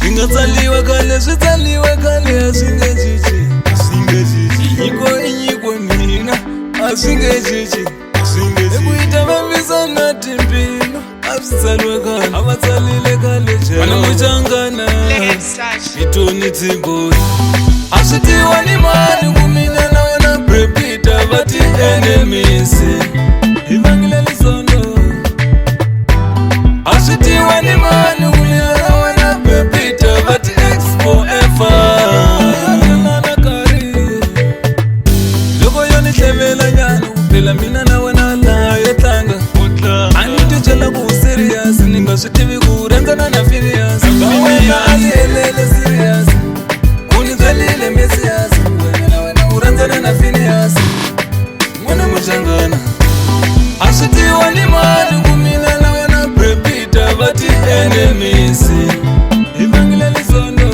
Ingatsaliwa kale switsaliwa kale asingechichi inyiko mina asingechichi ekuita vambisana timpilo asitsaliwe kale avatsalile kale chelo muchangana itoni tsimboi aswitiwa ni mani kumina nawe na prepita vati enemisi ivangile lisondo aswitiwa ni mani kumina nawe na prepita vati expo efa loko yoni tlevela nyana kuphela mina nawe na layo tlanga anititshela ku serious ninga swi tivi ku rhandzana na filias mina alihelele serious unitsalile mesias wena u rhandzana na filias n'wana muchangana a swi tiwa ni mani ku mina na wena prepita vati enemisi ivangile lisondo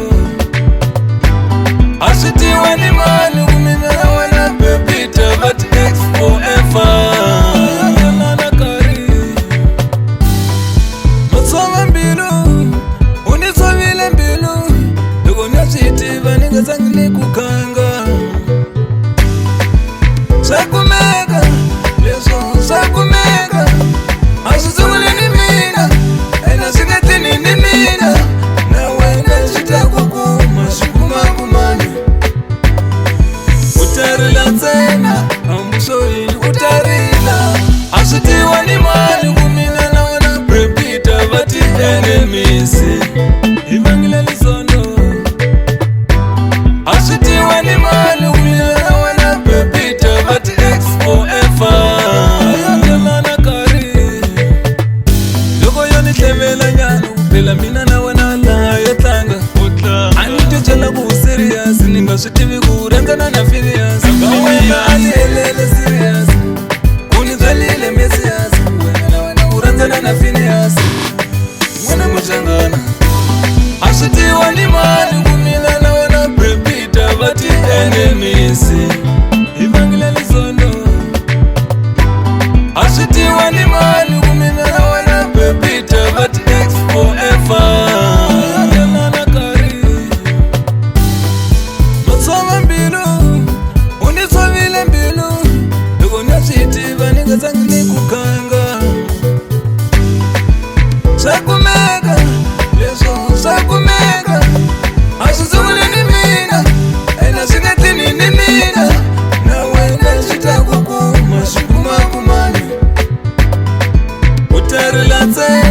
a swi tiwa ni mani ku mina na wena prepita vati expo efa Zangile kukanga sakumeka leso sakumeka asizungule ni mina ena singetini ni mina na wena chitakuku masukuma kumani utarila tena ambusoi utarila asitiwa ni mani kumina na wena prepita vati enemisi ivangile lisondo aswitiwa ni mani kumina na wena prepita vati expo efa ayakelana kari loko yoni tlevela nyana kuphela mina na wena layo tlanga anititshela ku serious ninga swi tivi ku rhandzana na filias mina alihelele serious unitsalile mesias wena u rhandzana na filias n'wana muchangana aswitiwa ni mani kumina na wena prepita vati enemisi ivangile lisondo aswitiwa ni mani kumina na wena prepita vati expo efa ayakelana kari matsova mbilu unitsovile mbilu loko nyaswitiva ningatsangile kukanga sakumeka leso sakumeka asizungule ni mina ena singetini ni mina na wena chitakuku masukuma kumani utarila tse